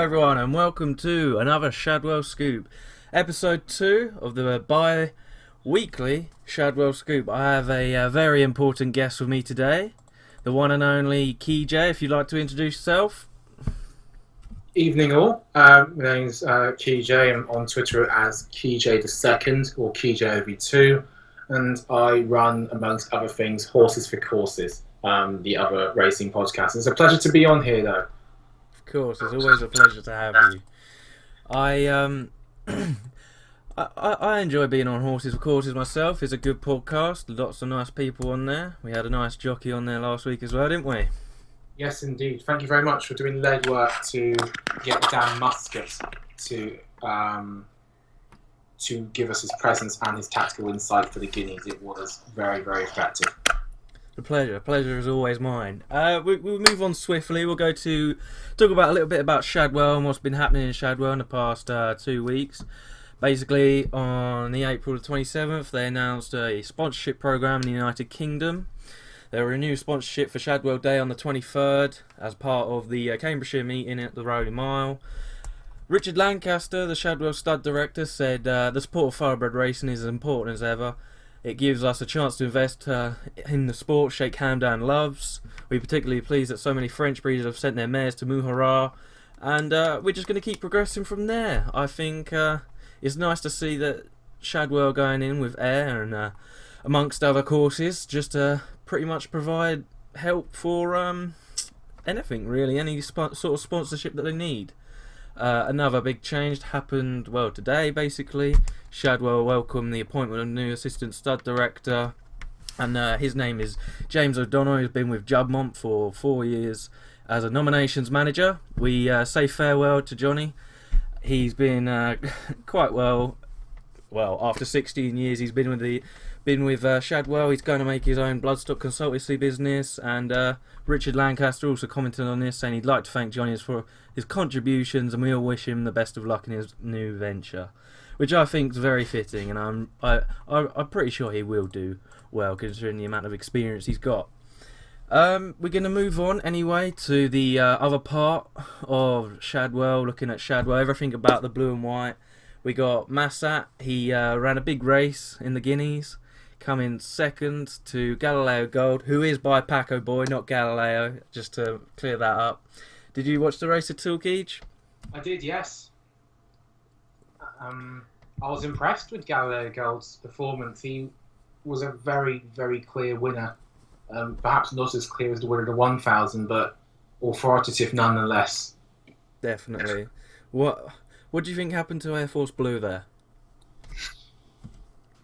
everyone, and welcome to another Shadwell Scoop Episode 2 of the bi-weekly Shadwell Scoop. I have a very important guest with me today, the one and only Keejay. If you'd like to introduce yourself. Evening all, my name's Keejay. I'm on Twitter as Keejay the Second or Keejay2, and I run, amongst other things, Horses for Courses, the other racing podcast. It's a pleasure to be on here, though. Of course, it's always a pleasure to have you. I enjoy being on Horses for Courses myself. It's a good podcast, lots of nice people on there. We had a nice jockey on there last week as well, didn't we? Yes, indeed. Thank you very much for doing legwork to get Dan Muscat to give us his presence and his tactical insight for the Guineas. It was very, very effective. The pleasure is always mine. We'll move on swiftly. We'll go to talk about a little bit about Shadwell and what's been happening in Shadwell in the past 2 weeks. Basically, on the April the 27th, they announced a sponsorship program in the United Kingdom. There were a new sponsorship for Shadwell Day on the 23rd as part of the Cambridgeshire meeting at the Rowley Mile. Richard Lancaster, the Shadwell stud director, said the support of thoroughbred racing is as important as ever. It gives us a chance to invest in the sport Sheikh Hamdan loves. We're particularly pleased that so many French breeders have sent their mares to Muharrar, and we're just going to keep progressing from there. I think it's nice to see that Shadwell going in with air and amongst other courses, just to pretty much provide help for anything really, any sort of sponsorship that they need. Another big change happened, today basically. Shadwell welcomed the appointment of a new assistant stud director, and his name is James O'Donnell. He's been with Juddmonte for 4 years as a nominations manager. We say farewell to Johnny. He's been quite well, after 16 years he's been with Shadwell. He's going to make his own bloodstock consultancy business, and Richard Lancaster also commented on this, saying he'd like to thank Johnny for his contributions, and we all wish him the best of luck in his new venture, which I think is very fitting, and I'm pretty sure he will do well considering the amount of experience he's got. We're going to move on anyway to the other part of Shadwell, looking at Shadwell, everything about the blue and white. We got Massat. He ran a big race in the Guineas, coming second to Galileo Gold, who is by Paco Boy, not Galileo, just to clear that up. Did you watch the race at all, Keej? I did, yes. I was impressed with Galileo Gold's performance. He was a very, very clear winner. Perhaps not as clear as the winner of the 1000, but authoritative nonetheless. Definitely. What do you think happened to Air Force Blue there?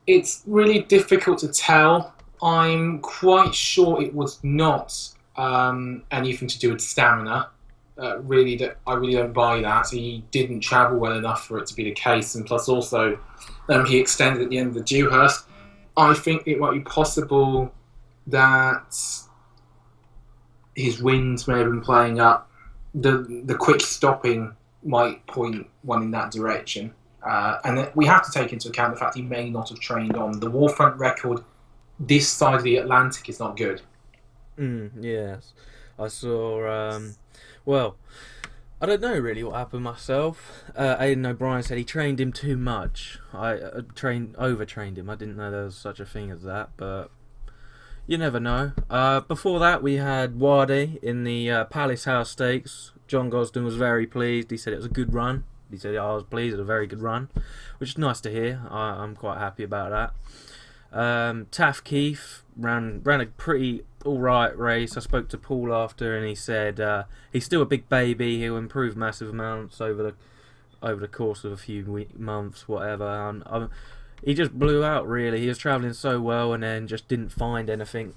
It's really difficult to tell. I'm quite sure it was not anything to do with stamina. I really don't buy that. He didn't travel well enough for it to be the case, and plus also he extended at the end of the Dewhurst. I think it might be possible that his winds may have been playing up. The quick stopping might point one in that direction. And we have to take into account the fact he may not have trained on. The Warfront record this side of the Atlantic is not good. Yes. I saw... I don't know really what happened myself. Aidan O'Brien said he trained him too much. I overtrained him. I didn't know there was such a thing as that, but you never know. Before that, we had Wadi in the Palace House Stakes. John Gosden was very pleased. He said it was a good run. He said, I was pleased, it was a very good run, which is nice to hear. I'm quite happy about that. Taff Keith ran a pretty alright race. I spoke to Paul after, and he said he's still a big baby. He'll improve massive amounts over the course of a few months, whatever. He just blew out, really. He was travelling so well and then just didn't find anything.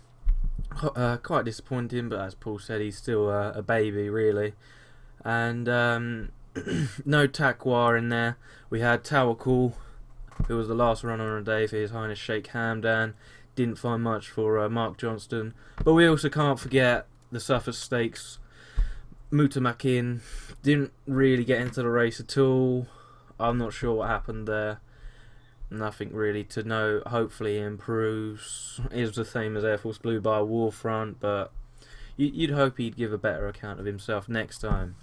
Quite disappointing, but as Paul said, he's still a baby, really. And no Takwar in there. We had Tawakul, who was the last runner on the day for His Highness Sheikh Hamdan. Didn't find much for Mark Johnston. But we also can't forget the Suffolk Stakes. Mutamakin didn't really get into the race at all. I'm not sure what happened there. Nothing really to know. Hopefully he improves. It was the same as Air Force Blue by Warfront, but you'd hope he'd give a better account of himself next time.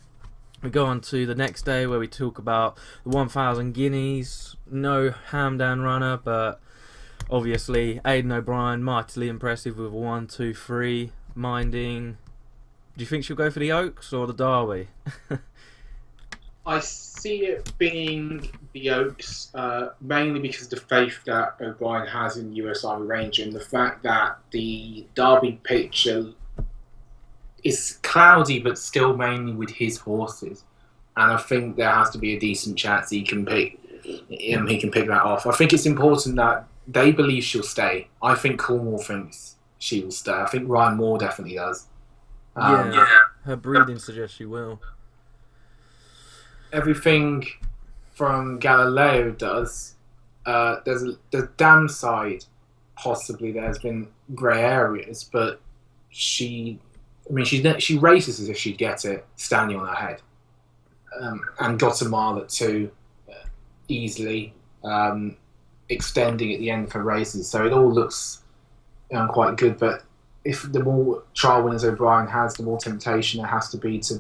We go on to the next day where we talk about the 1,000 guineas. No Hamdan runner, but obviously Aidan O'Brien mightily impressive with a 1-2-3 minding. Do you think she'll go for the Oaks or the Derby? I see it being the Oaks, mainly because of the faith that O'Brien has in US Army Ranger and the fact that the Derby picture is cloudy but still mainly with his horses. And I think there has to be a decent chance he can pick that off. I think it's important that they believe she'll stay. I think Cornwall thinks she will stay. I think Ryan Moore definitely does. Her breeding suggests she will. Everything from Galileo does. There's the dam side, possibly there's been grey areas, but she races as if she'd get it standing on her head, and got a mile at 2 easily, extending at the end of her races. So it all looks quite good. But if the more trial winners O'Brien has, the more temptation there has to be to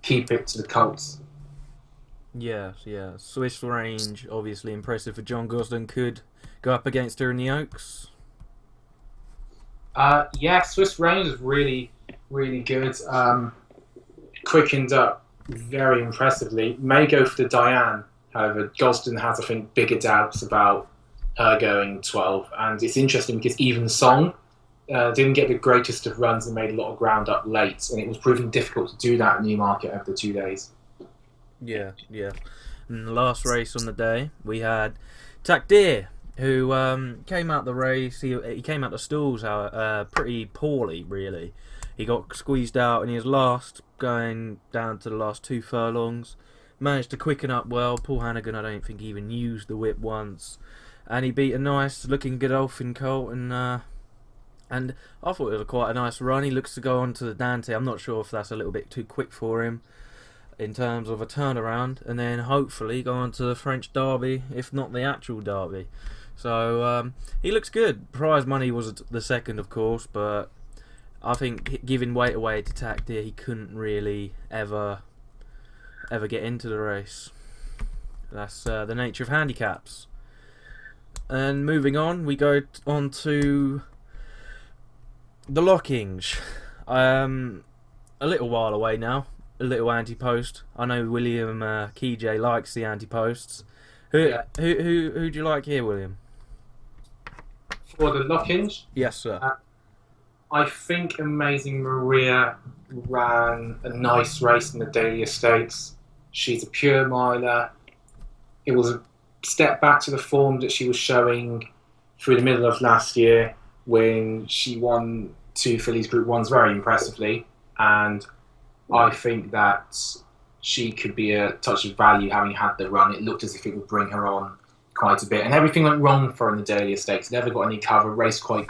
keep it to the colts. Yeah. Swiss range, obviously impressive for John Gosden. Could go up against her in the Oaks. Swiss range is really, really good. Quickened up very impressively. May go for the Diane. However, Gosden has, I think, bigger doubts about her going 12. And it's interesting because even Song didn't get the greatest of runs and made a lot of ground up late. And it was proving difficult to do that in Newmarket over the 2 days. Yeah. And the last race on the day, we had Takdir, who came out the race. He came out the stalls pretty poorly, really. He got squeezed out in his last, going down to the last 2 furlongs. Managed to quicken up well. Paul Hannigan, I don't think, even used the whip once. And he beat a nice looking Godolphin colt. And I thought it was quite a nice run. He looks to go on to the Dante. I'm not sure if that's a little bit too quick for him in terms of a turnaround. And then hopefully go on to the French Derby, if not the actual Derby. So he looks good. Prize money was the second, of course, but I think giving weight away to Takdir, he couldn't really ever get into the race. That's the nature of handicaps. And moving on, we go on to the Lockinge. A little while away now. A little anti-post. I know William Keejay likes the anti-posts. Who do you like here, William? For the Lockinge? Yes, sir. I think Amazing Maria ran a nice race in the Dahlia Stakes. She's a pure miler. It was a step back to the form that she was showing through the middle of last year when she won 2 fillies Group 1s very impressively. And I think that she could be a touch of value having had the run. It looked as if it would bring her on quite a bit. And everything went wrong for her in the Dahlia Stakes. Never got any cover, raced quite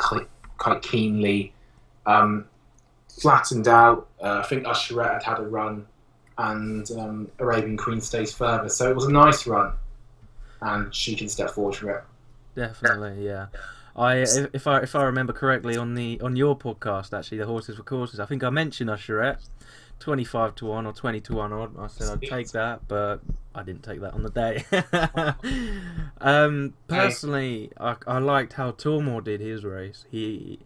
keenly. Flattened out. I think Usherette had a run, and Arabian Queen stays further. So it was a nice run, and she can step forward for it. Definitely, yeah. If I remember correctly on your podcast, actually, the Horses for Courses, I think I mentioned Usherette, 25-1 or 20-1 odd. I said I'd take that, but I didn't take that on the day. Personally, I liked how Tormore did his race. He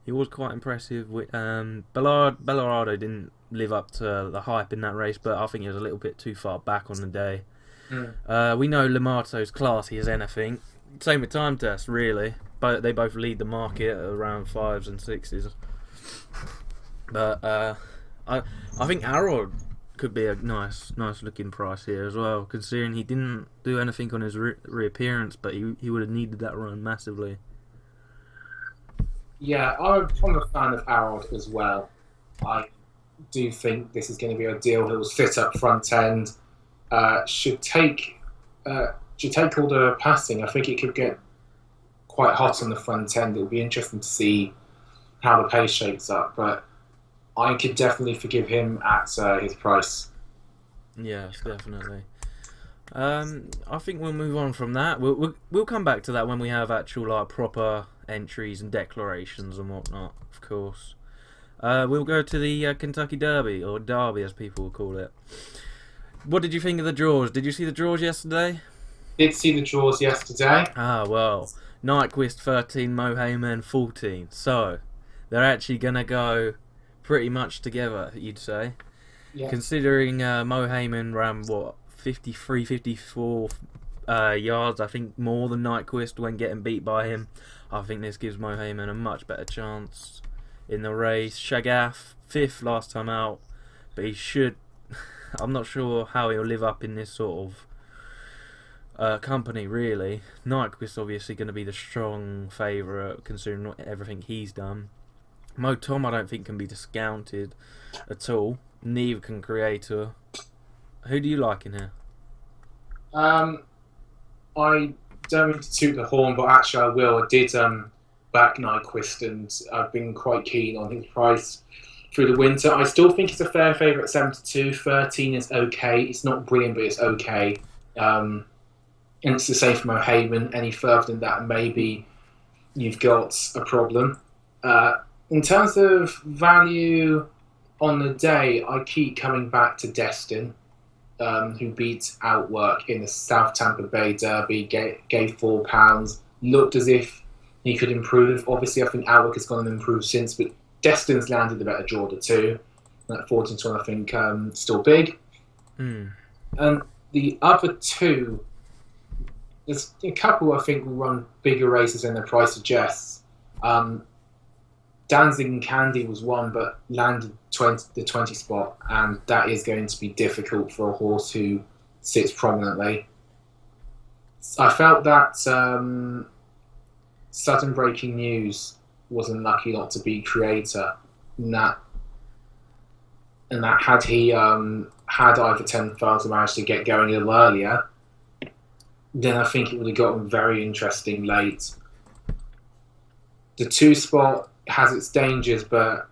was quite impressive. Bellardo didn't live up to the hype in that race, but I think he was a little bit too far back on the day. We know Lamato's classy as anything. Same with Time Test, really. But they both lead the market at around 5s and 6s. But I think Arrow could be a nice looking price here as well, considering he didn't do anything on his reappearance, but he would have needed that run massively. Yeah, I'm a fan of Harold as well. I do think this is going to be a deal. He'll sit up front end. Should take all the passing. I think it could get quite hot on the front end. It'll be interesting to see how the pace shapes up, but I could definitely forgive him at his price. Yes, definitely. I think we'll move on from that. We'll come back to that when we have actual proper entries and declarations and whatnot, of course. We'll go to the Kentucky Derby, or Derby as people will call it. What did you think of the draws? Did you see the draws yesterday? Did see the draws yesterday. Ah, well, Nyquist 13, Mohaymen 14. So, they're actually going to go pretty much together, you'd say. Yeah. Considering Mohaymen ran, 53, 54 yards, I think more than Nyquist when getting beat by him. I think this gives Mohaymen a much better chance in the race. Shagaf, 5th last time out, but he should... I'm not sure how he'll live up in this sort of company, really. Nyquist's obviously going to be the strong favourite, considering everything he's done. Mo Tom, I don't think, can be discounted at all. Neither can Creator. Who do you like in here? I don't mean to toot the horn, but actually I will. I did back Nyquist, and I've been quite keen on his price through the winter. I still think it's a fair favourite at 72. 13 is okay. It's not brilliant, but it's okay. And it's the same for Mohaymen. Any further than that, maybe you've got a problem. In terms of value on the day, I keep coming back to Destin, who beat Outwork in the South Tampa Bay Derby, gave £4, looked as if he could improve. Obviously, I think Outwork has gone and improved since, but Destin's landed the better draw, the 2. That 14-1, I think, still big. And the other 2, there's a couple I think will run bigger races than their price suggests. Danzig and Candy was one, but landed the 20 spot, and that is going to be difficult for a horse who sits prominently. I felt that sudden breaking news was unlucky not to be Creator, and that had he had either 10,000 managed to get going a little earlier, then I think it would have gotten very interesting late. The 2 spot has its dangers, but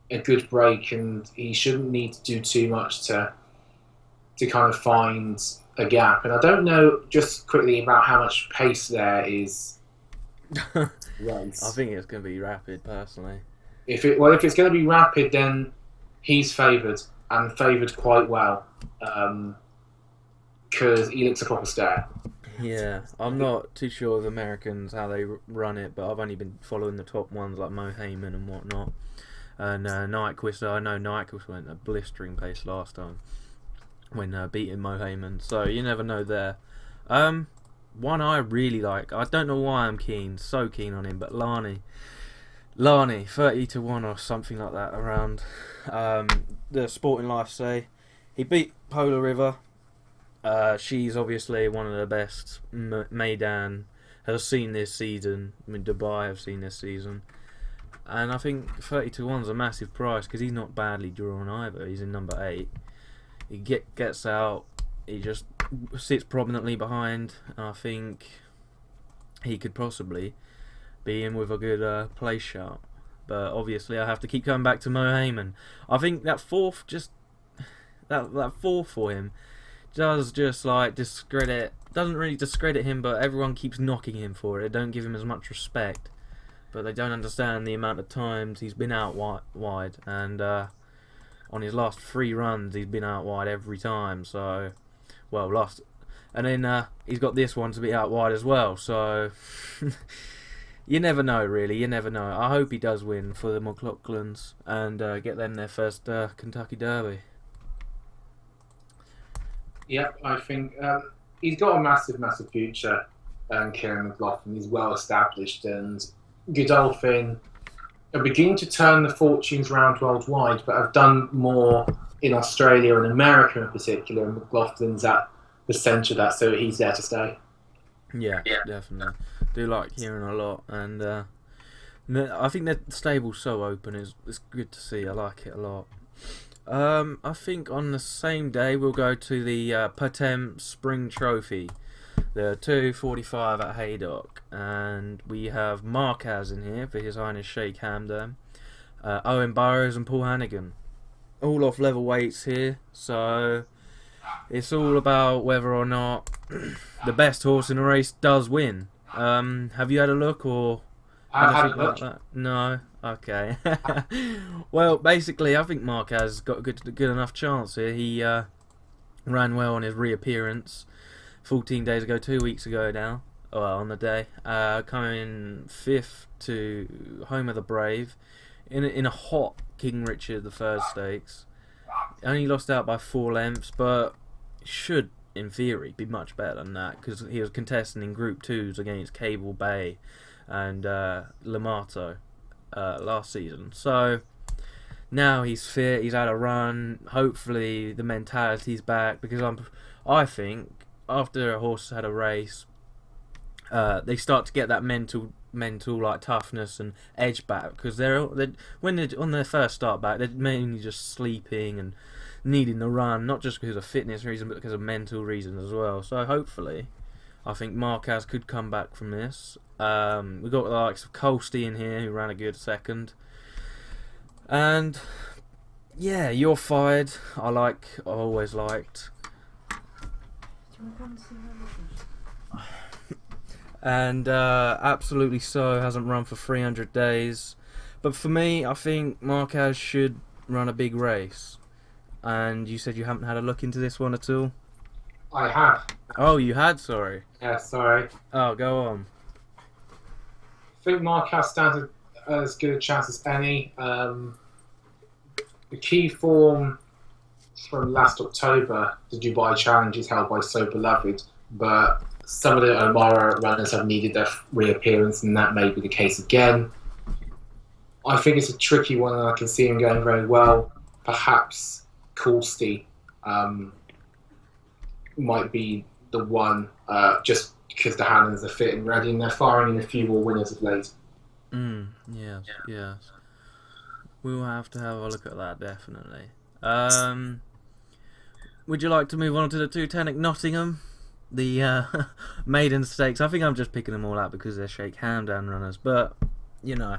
a good break, and he shouldn't need to do too much to kind of find a gap. And I don't know, just quickly, about how much pace there is. Race. I think it's going to be rapid, personally. If it's going to be rapid, then he's favoured, and favoured quite well, because he looks a proper stare. Yeah, I'm not too sure of Americans, how they run it, but I've only been following the top ones like Mohaymen and whatnot. And Nyquist, I know Nyquist went a blistering pace last time when beating Mohaymen, so you never know there. One I really like, I don't know why I'm so keen on him, but Lani, 30-1 or something like that around. The Sporting Life say he beat Polar River. She's obviously one of the best maiden has seen this season. I mean, Dubai have seen this season, and I think 30-1's a massive price because he's not badly drawn either. He's in number 8. He gets out. He just sits prominently behind. And I think he could possibly be in with a good place shout. But obviously, I have to keep coming back to Mohaymen. I think that 4th that 4th for him does just like doesn't really discredit him, but everyone keeps knocking him for it. They don't give him as much respect, but they don't understand the amount of times he's been out wide, and on his last 3 runs he's been out wide every time. So, and then he's got this one to be out wide as well. So you never know, really. You never know. I hope he does win for the McLaughlins and get them their first Kentucky Derby. Yep, I think he's got a massive future. Kieran McLaughlin, he's well established, and Godolphin are beginning to turn the fortunes round worldwide, but have done more in Australia and America in particular, and McLaughlin's at the centre of that, so he's there to stay. Yeah, definitely. Do like Kieran a lot, and I think the stable's so open. It's good to see. I like it a lot. I think on the same day we'll go to the Patem Spring Trophy, the 2:45 at Haydock, and we have Marquez in here for His Highness Sheikh Hamdan, Owen Burrows and Paul Hannigan, all off level weights here, so it's all about whether or not the best horse in the race does win. Have you had a look or anything like that? No. Okay. Well, basically, I think Marquez has got a good enough chance here. ran well on his reappearance 14 days ago, 2 weeks ago now. Well, on the day, coming 5th to Home of the Brave in a hot King Richard III Stakes. Only lost out by 4 lengths, but should, in theory, be much better than that because he was contesting in Group 2s against Cable Bay and Lamato last season. So now he's fit, he's had a run. Hopefully the mentality's back because I think after a horse has had a race, they start to get that mental like toughness and edge back because when they're on their first start back, they're mainly just sleeping and needing the run, not just because of fitness reason but because of mental reasons as well. So hopefully, I think Marquez could come back from this. We've got the likes of Colsty in here who ran a good second, and yeah, You're Fired. I always liked. And Absolutely So hasn't run for 300 days. But for me, I think Marquez should run a big race. And you said you haven't had a look into this one at all? I have. Oh, you had? Sorry. Yeah, sorry. Oh, go on. I think Marquez stands as good a chance as any. The key form from last October, the Dubai Challenge, is held by So Beloved, but some of the Elmira runners have needed their reappearance, and that may be the case again. I think it's a tricky one, and I can see him going very well. Perhaps Colsty might be the one, just because the Hannons are fit and ready, and they're firing in a few more winners of late. Yes. We'll have to have a look at that, definitely. Would you like to move on to the 210 at Nottingham? The maiden stakes. I think I'm just picking them all out because they're Sheikh Hamdan runners, but you know,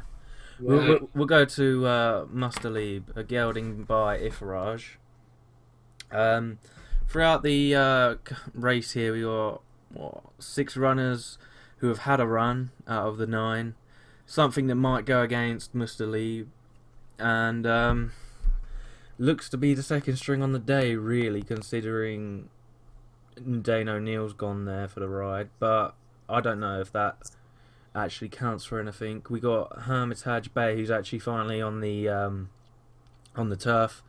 we'll go to Mustalib, a gelding by Ifaraj. Throughout the race here, we got 6 runners who have had a run out of the 9. Something that might go against Mustalib, and looks to be the second string on the day, really, considering Dane O'Neill's gone there for the ride, but I don't know if that actually counts for anything. We got Hermitage Bay, who's actually finally on the turf.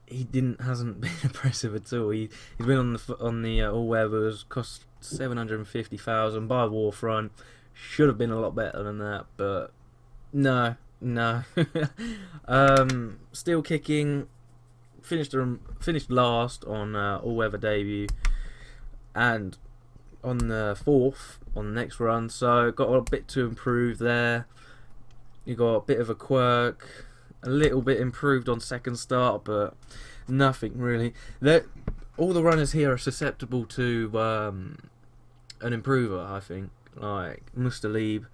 He hasn't been impressive at all. He's been on the all weathers, cost 750,000 by Warfront. Should have been a lot better than that, but no. Still kicking. Finished last on all-weather debut, and on the 4th on the next run. So got a bit to improve there. You got a bit of a quirk, a little bit improved on second start, but nothing really. All the runners here are susceptible to an improver, I think. Like Mustalib,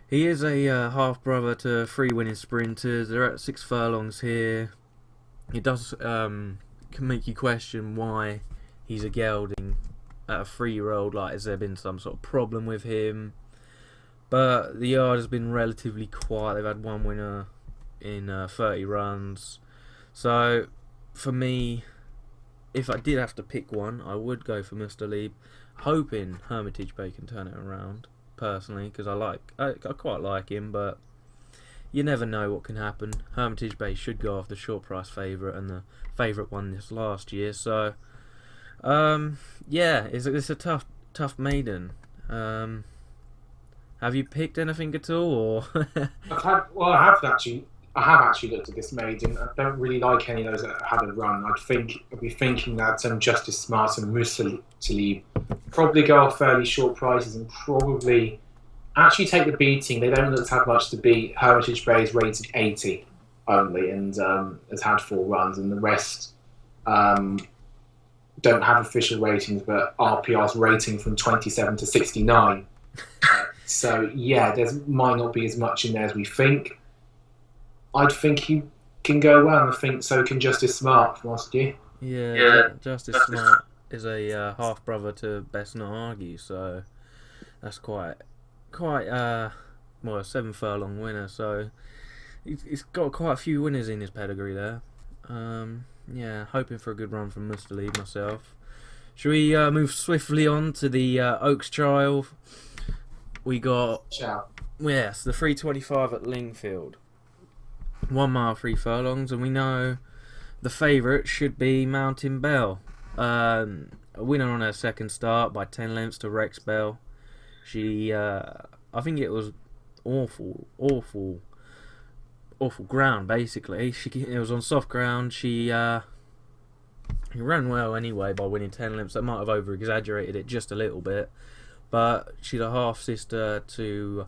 he is a half brother to 3 winning sprinters. They're at 6 furlongs here. It does can make you question why he's a gelding at a 3-year-old. Like, has there been some sort of problem with him? But the yard has been relatively quiet. They've had 1 winner in 30 runs. So, for me, if I did have to pick one, I would go for Mr. Lieb, hoping Hermitage Bay can turn it around, personally, because I quite like him, but you never know what can happen. Hermitage Bay should go off the short price favourite, and the favourite won this last year. So, yeah, it's a tough maiden. Have you picked anything at all, or? I have actually looked at this maiden. I don't really like any of those that had a run. I'd be thinking that Justice Smart and Musalib probably go off fairly short prices and probably actually take the beating. They don't look to have much to beat. Heritage Bay is rated 80 only and has had 4 runs, and the rest don't have official ratings, but RPR's rating from 27 to 69. So yeah, there might not be as much in there as we think. I'd think he can go well, and I think so can Justice Smart from last year. Yeah. Justice Smart is a half brother to Best Not Argue, so that's quite a 7 furlong winner. So he's got quite a few winners in his pedigree there. Yeah, hoping for a good run from Mustali myself. Should we move swiftly on to the Oaks Trial? We got yes, the 325 at Lingfield. 1 mile 3 furlongs, and we know the favourite should be Mountain Belle. A winner on her second start by 10 lengths to Rex Bell. She, I think it was awful ground basically. It was on soft ground. She ran well anyway by winning 10 lengths. That might have over exaggerated it just a little bit, but she's a half sister to.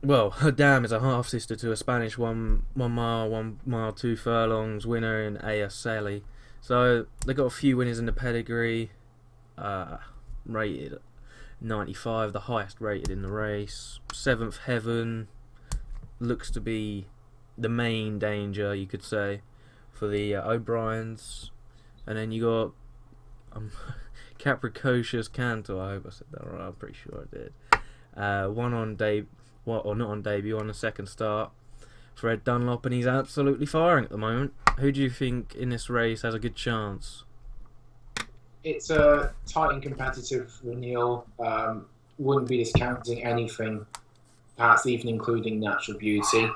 Well, her dam is a half sister to a Spanish 1 mile 2 furlongs winner in A.S. Sally. So they got a few winners in the pedigree. Rated 95, the highest rated in the race. 7th Heaven looks to be the main danger, you could say, for the O'Briens. And then you got Capricocious Cantor. I hope I said that right. I'm pretty sure I did. One on not on debut, on the second start. Fred Dunlop, and he's absolutely firing at the moment. Who do you think in this race has a good chance? It's a tight and competitive renewal. Wouldn't be discounting anything, perhaps even including Natural Beauty,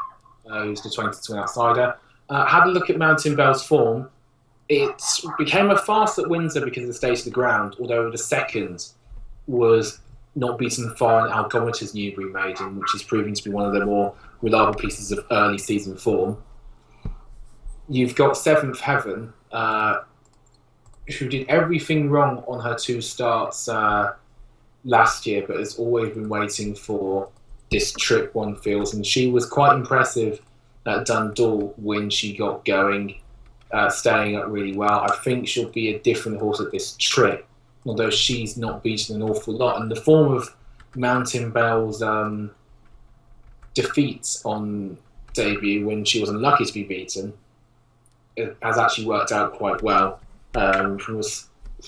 who's the 20-to-1 outsider. Had a look at Mountain Belle's form. It became a fast at Windsor because of the state of the ground, although the second was not beaten far in Algometer's Newbury Maiden, which is proving to be one of the more reliable pieces of early season form. You've got 7th Heaven, who did everything wrong on her 2 starts last year, but has always been waiting for this trip, one feels, and she was quite impressive at Dundalk when she got going, staying up really well. I think she'll be a different horse at this trip, although she's not beaten an awful lot. And the form of Mountain Belle's defeats on debut, when she was unlucky to be beaten, it has actually worked out quite well from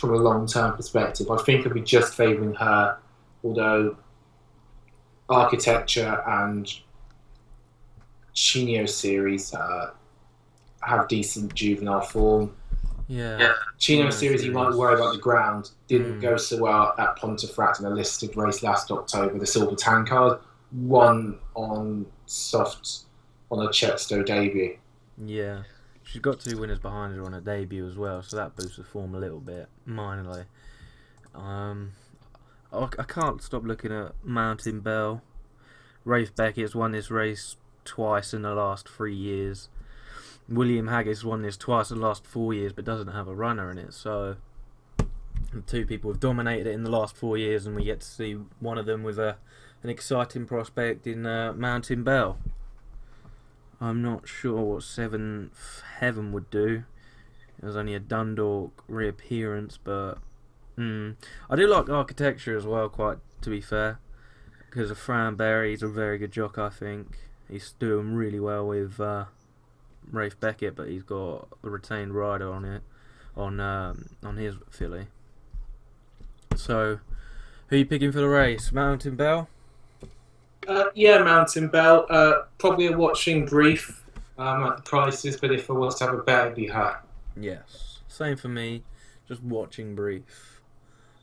a long-term perspective. I think I'd be just favouring her, although Architecture and Chino Series have decent juvenile form. Yeah. Chino Series, you might worry about the ground. Didn't go so well at Pontefract in a listed race last October, the Silver Tankard. Won on soft on a Chepstow debut. Yeah. She's got 2 winners behind her on her debut as well, so that boosts the form a little bit, minorly. I can't stop looking at Mountain Belle. Rafe Beckett's won this race twice in the last 3 years. William Haggis's won this twice in the last 4 years, but doesn't have a runner in it. So 2 people have dominated it in the last 4 years, and we get to see one of them with an exciting prospect in Mountain Belle. I'm not sure what 7th Heaven would do. It was only a Dundalk reappearance, but I do like Architecture as well, quite to be fair, because of Fran Berry. He's a very good jock, I think. He's doing really well with Rafe Beckett, but he's got a retained rider on it, on his filly. So, who are you picking for the race? Mountain Belle? Yeah, Mountain Belle. Probably a watching brief at the prices, but if I was to have a bet, it'd be her. Yes, same for me. Just watching brief.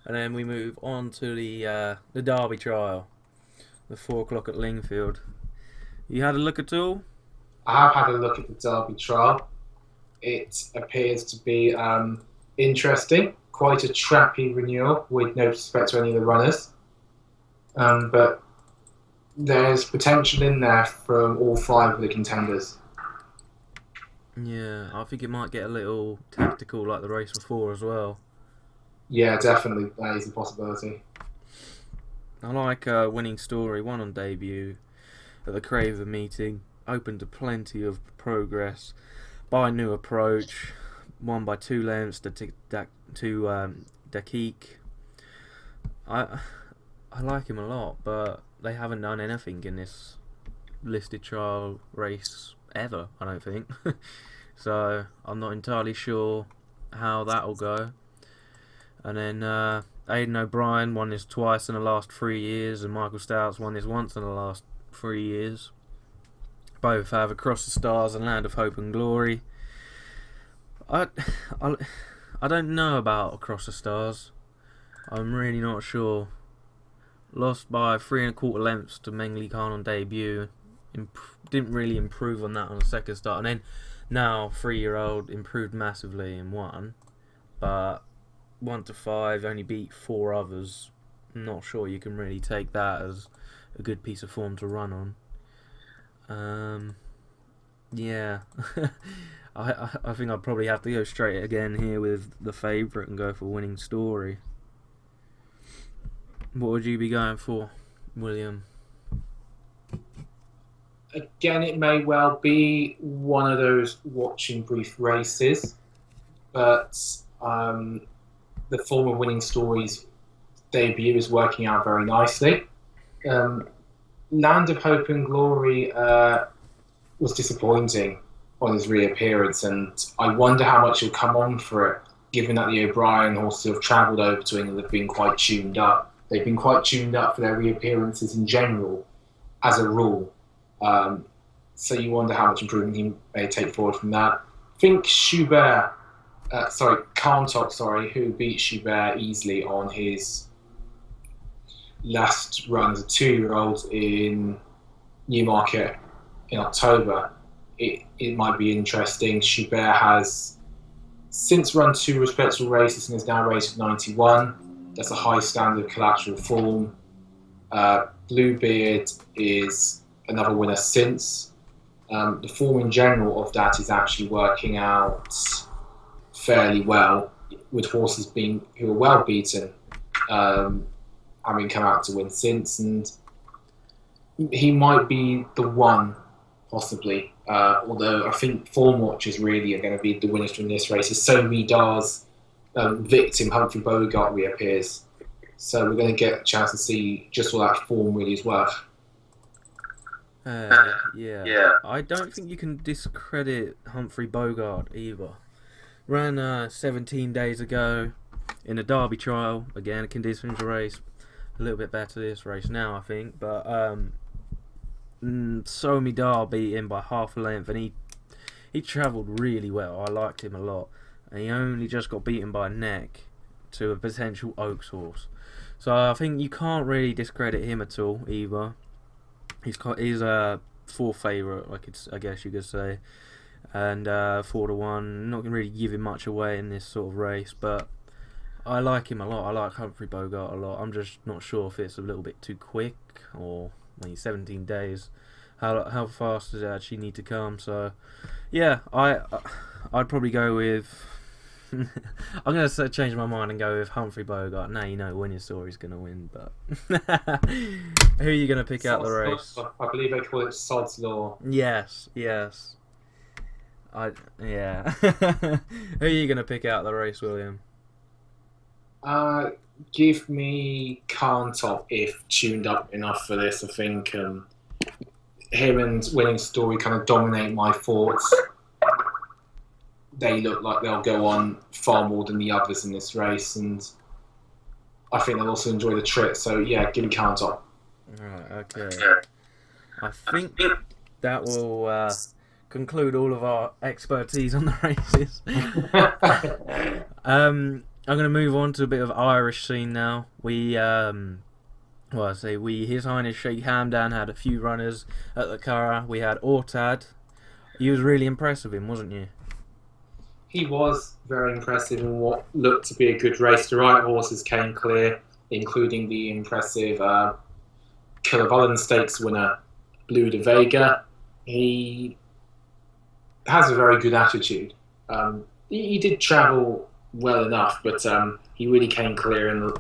And then we move on to the Derby trial, the 4 o'clock at Lingfield. You had a look at all? I have had a look at the Derby trial. It appears to be interesting. Quite a trappy renewal with no respect to any of the runners. But there's potential in there from all 5 of the contenders. Yeah, I think it might get a little tactical like the race before as well. Yeah, definitely. That is a possibility. I like Winning Story, won on debut at the Craven meeting. Open to plenty of progress by New Approach, won by 2 lengths to Dakik. I like him a lot, but they haven't done anything in this listed trial race ever, I don't think. So I'm not entirely sure how that'll go. And then Aidan O'Brien won this twice in the last 3 years, and Michael Stout's won this once in the last 3 years. Both have Across the Stars and Land of Hope and Glory. I, I, I don't know about Across the Stars. I'm really not sure. Lost by 3 1/4 lengths to Mengley Khan on debut. Didn't really improve on that on the second start, and then now 3-year-old improved massively and won, but 1 to 5 only beat 4 others. I'm not sure you can really take that as a good piece of form to run on. Yeah, I think I'd probably have to go straight again here with the favourite and go for Winning Story. What would you be going for, William? Again, it may well be one of those watching brief races, but the form of Winning Story's debut is working out very nicely. Land of Hope and Glory was disappointing on his reappearance, and I wonder how much he'll come on for it, given that the O'Brien horses who have travelled over to England have been quite tuned up. They've been quite tuned up for their reappearances in general, as a rule. So you wonder how much improvement he may take forward from that. I think Carntok, who beat Schubert easily on his last run as a 2-year-old in Newmarket in October. It might be interesting. Schubert has since run 2 respectable races and is now rated 91. That's a high standard of collateral form. Bluebeard is another winner since. The form in general of that is actually working out fairly well, with horses who are well beaten, having come out to win since, and he might be the one, possibly. Although I think form watchers really are going to be the winners from this race. As So Midar's victim Humphrey Bogart reappears, so we're going to get a chance to see just what that form really is worth. Yeah. I don't think you can discredit Humphrey Bogart either. Ran 17 days ago in a Derby trial. Again, a conditions race. A little bit better this race now, I think. But Somi Dar beat him by half a length, and he travelled really well. I liked him a lot. And he only just got beaten by a neck to a potential Oaks horse. So I think you can't really discredit him at all either. He's a 4 favourite, I guess you could say, and 4 to 1. Not gonna really give him much away in this sort of race, but I like him a lot. I like Humphrey Bogart a lot. I'm just not sure if it's a little bit too quick, or when he's 17 days, how fast does it actually need to come? So yeah, I'd probably go with. I'm going to change my mind and go with Humphrey Bogart. Now you know Winning Story's going to win, but who are you going to pick out the race? I believe they call it Sod's Law. Yes. Who are you going to pick out the race, William? Give me Carntop if tuned up enough for this. I think him and Winning Story kind of dominate my thoughts. They look like they'll go on far more than the others in this race, and I think they'll also enjoy the trip. So yeah, give me Carntop. Right, okay. I think that will conclude all of our expertise on the races. I'm going to move on to a bit of Irish scene now. His Highness Sheikh Hamdan had a few runners at the Curragh. We had Ortad. You was really impressed with him, wasn't you? He was very impressive in what looked to be a good race. The right horses came clear, including the impressive Killavullen Stakes winner, Blue de Vega. He has a very good attitude. He did travel well enough, but he really came clear in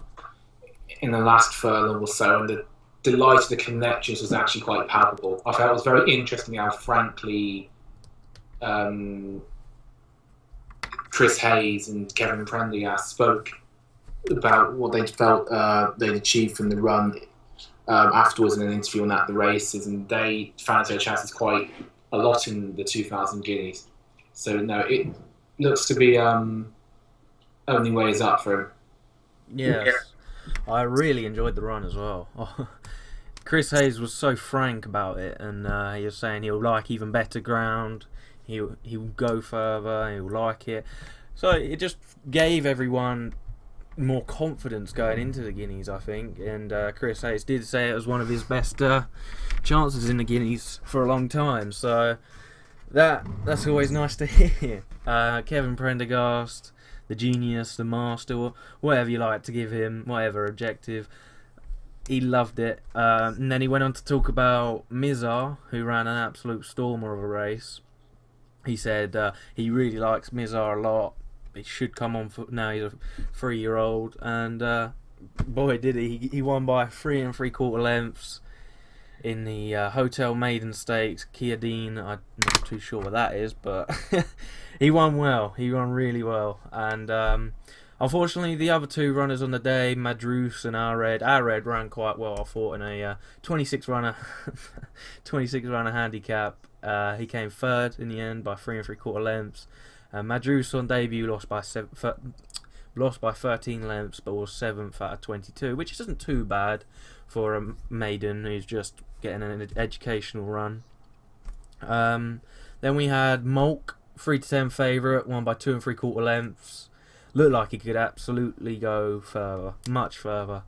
the last furlong or so, and the delight of the connections was actually quite palpable. I felt it was very interesting how frankly Chris Hayes and Kevin Prendergast spoke about what they felt they'd achieved from the run afterwards in an interview on at the races, and they found their chances quite a lot in the 2,000 guineas. So no, it looks to be only ways up for him. Yes, I really enjoyed the run as well. Chris Hayes was so frank about it, and he was saying he'll like even better ground. he'll go further. He'll like it. So it just gave everyone more confidence going into the Guineas, I think. And Chris Hayes did say it was one of his best chances in the Guineas for a long time. So that's always nice to hear. Kevin Prendergast, the genius, the master, whatever you like to give him, whatever adjective, he loved it. And then he went on to talk about Mizar, who ran an absolute stormer of a race. He said he really likes Mizar a lot. He should come on for now. He's a 3-year-old, and boy did he won by 3 3/4 lengths in the Hotel Maiden Stakes. Keejay, I'm not too sure what that is, but he won well. He won really well, and unfortunately the other 2 runners on the day, Madrus and Ared ran quite well, I thought, in a 26 runner handicap. He came 3rd in the end by 3 3/4 lengths. Madrus on debut lost by 13 lengths, but was 7th out of 22, which isn't too bad for a maiden who's just getting an educational run. Then we had Molk, 3 to 10 favourite, won by 2 3/4 lengths. Looked like he could absolutely go further, much further.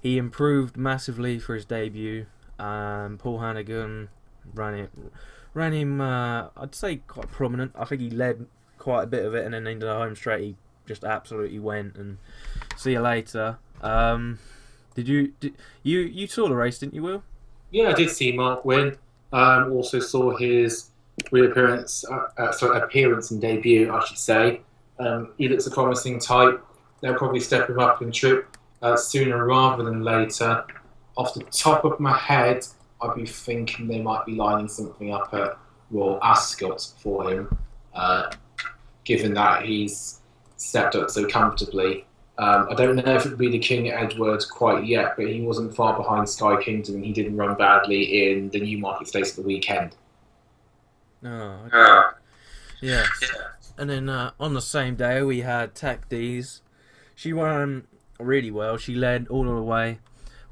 He improved massively for his debut. Paul Hannigan ran him. I'd say quite prominent. I think he led quite a bit of it, and then into the home straight he just absolutely went, and see you later. You saw the race, didn't you, Will? Yeah, I did see Mark win. Also saw his appearance and debut, I should say. He looks a promising type. They'll probably step him up in trip sooner rather than later. Off the top of my head, I'd be thinking they might be lining something up at Royal Ascot for him, given that he's stepped up so comfortably. I don't know if it would be the King Edward quite yet, but he wasn't far behind Sky Kingdom, and he didn't run badly in the Newmarket Stakes at the weekend. Oh, okay. Yes. And then on the same day we had Tac D's. She won really well. She led all the way,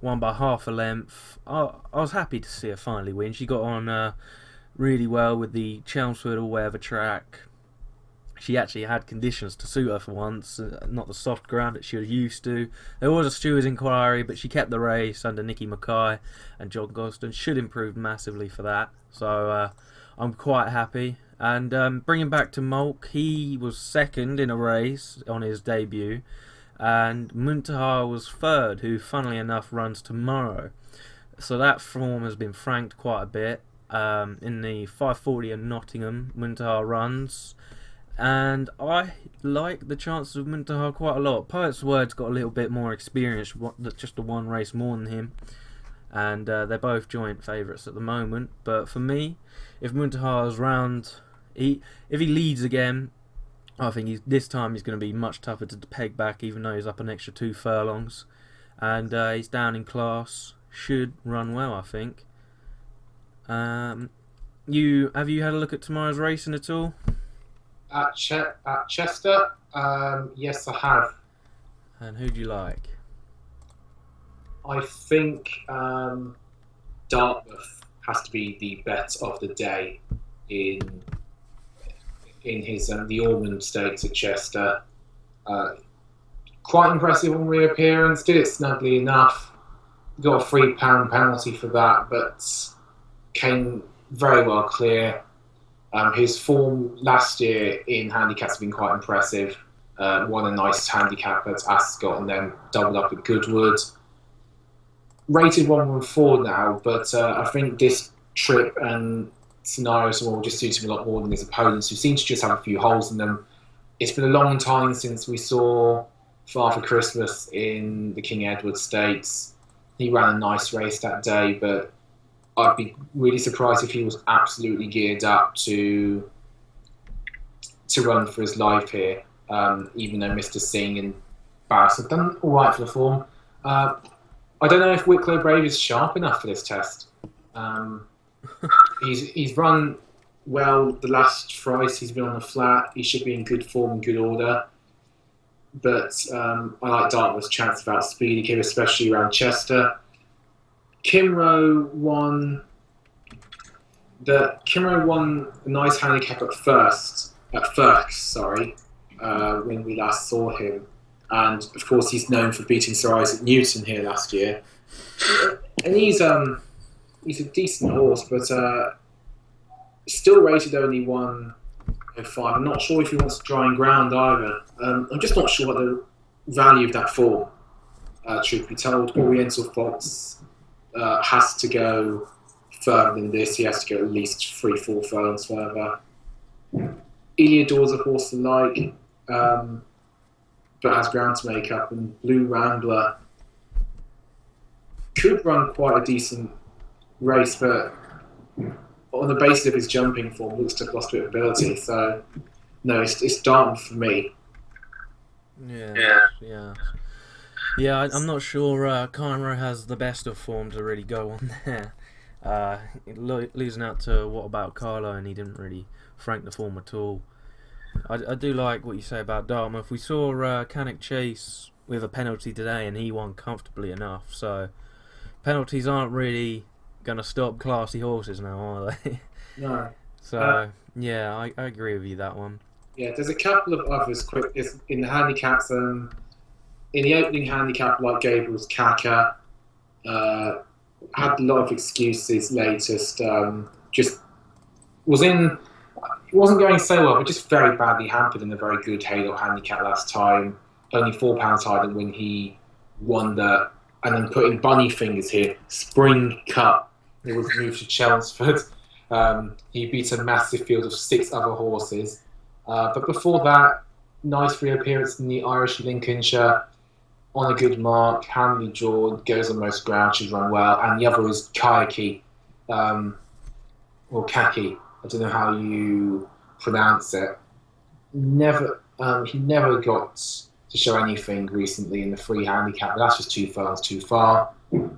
won by half a length. I was happy to see her finally win. She got on really well with the Chelmsford or whatever track. She actually had conditions to suit her for once, not the soft ground that she was used to. There was a stewards' inquiry, but she kept the race under Nicky Mackay and John Gosden. Should improve massively for that. So I'm quite happy. And bringing back to Molk, he was 2nd in a race on his debut, and Muntaha was 3rd, who funnily enough runs tomorrow. So that form has been franked quite a bit. In the 540 in Nottingham, Muntaha runs, and I like the chances of Muntaha quite a lot. Poet's Word's got a little bit more experience, just the one race more than him, and they're both joint favourites at the moment. But for me, if Muntaha's round, if he leads again, I think this time he's going to be much tougher to peg back, even though he's up an extra 2 furlongs, and he's down in class. Should run well, I think. Have you had a look at tomorrow's racing at all? At Chester, yes, I have. And who do you like? I think Dartmouth has to be the bet of the day in his the Ormond Stakes at Chester. Quite impressive on reappearance. Did it snugly enough. Got a £3 penalty for that, but came very well clear. His form last year in handicaps has been quite impressive. Won a nice handicap at Ascot and then doubled up at Goodwood. Rated 114 now, but I think this trip and scenarios will just suit him a lot more than his opponents, who seem to just have a few holes in them. It's been a long time since we saw Father Christmas in the King Edward Stakes. He ran a nice race that day, but I'd be really surprised if he was absolutely geared up to run for his life here, even though Mr. Singh and Barris have done all right for the form. I don't know if Wicklow Brave is sharp enough for this test. He's run well the last thrice. He's been on the flat. He should be in good form and good order. But I like Dartmouth's chance of outspeeding him, especially around Chester. Kimrow won that Kimmo won a nice handicap at first, when we last saw him. And of course, he's known for beating Sir Isaac Newton here last year. And he's a decent horse, but still rated only 105. I'm not sure if he wants to try and ground either. I'm just not sure what the value of that form, truth be told. Oriental Fox has to go further than this. He has to go at least 3-4 furlongs further. Iliador's a horse to like, but has ground to make up, and Blue Rambler could run quite a decent race, but on the basis of his jumping form, looks to have lost a bit of ability. So, no, it's Dartmouth for me. Yeah. I'm not sure Conroe has the best of form to really go on there. Losing out to What About Carlo, and he didn't really frank the form at all. I do like what you say about Dartmouth. We saw Cannock Chase with a penalty today, and he won comfortably enough. So penalties aren't really going to stop classy horses now, are they? No. So I agree with you that one. Yeah, there's a couple of others quick in the handicaps. In the opening handicap, like Gabriel's Kaka, had a lot of excuses. Latest, just it wasn't going so well, but just very badly hampered in a very good Halo handicap last time. Only £4 higher than when he won the, and then put in bunny fingers here, Spring Cup. It was moved to Chelmsford. He beat a massive field of 6 other horses. But before that, nice reappearance in the Irish Lincolnshire, on a good mark, handily drawn, goes on most ground, should run well. And the other is Kayaki, or Kaki. I don't know how you pronounce it. He never got to show anything recently in the free handicap, but that's just 2 furlongs too far.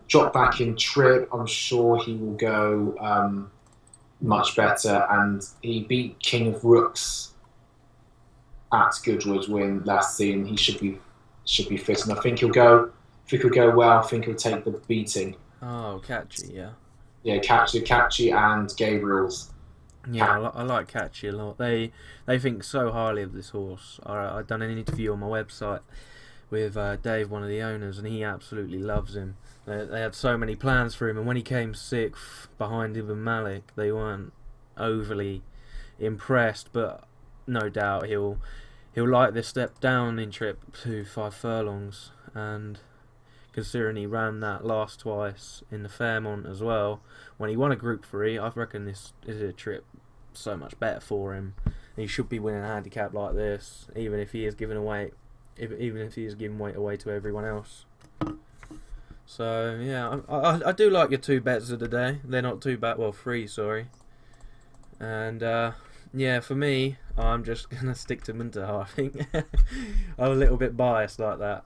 Drop back in trip, I'm sure he will go much better, and he beat King of Rooks at Goodwood when last season. He should be fit, and I think he'll go. If he could go well, I think he'll take the beating. Oh, Catchy, yeah. Yeah, Catchy and Gabriel's. Yeah, I like Catchy a lot. They think so highly of this horse. I've done an interview on my website with Dave, one of the owners, and he absolutely loves him. They had so many plans for him, and when he came 6th behind Ibn Malik, they weren't overly impressed. But no doubt he'll like this step down in trip to 5 furlongs, and considering he ran that last twice in the Fairmont as well, when he won a Group 3, I reckon this is a trip so much better for him. He should be winning a handicap like this, even if he is giving weight away to everyone else. So yeah, I do like your 2 bets of the day. They're not too bad. Well, 3, sorry. And yeah, for me, I'm just gonna stick to Muntaha. I think I'm a little bit biased like that,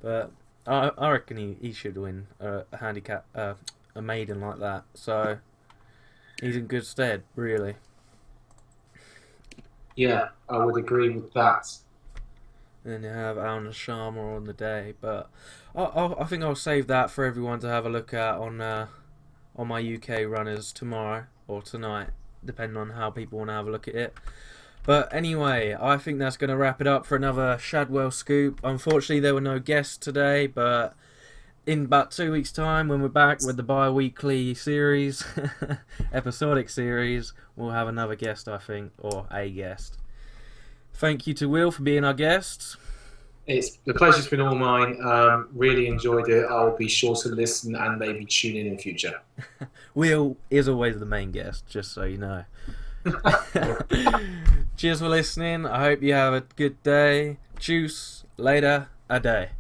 but I reckon he should win a handicap, a maiden like that. So he's in good stead, really. Yeah, I would agree with that. And you have Alna Sharma on the day, but I think I'll save that for everyone to have a look at on my UK runners tomorrow or tonight, depending on how people want to have a look at it. But anyway, I think that's going to wrap it up for another Shadwell Scoop. Unfortunately, there were no guests today, but in about 2 weeks' time, when we're back with the bi-weekly series, episodic series, we'll have another guest, I think, or a guest. Thank you to Will for being our guest. The pleasure's been all mine. Really enjoyed it. I'll be sure to listen and maybe tune in future. Will is always the main guest, just so you know. Cheers for listening. I hope you have a good day. Tschüss. Later. A day.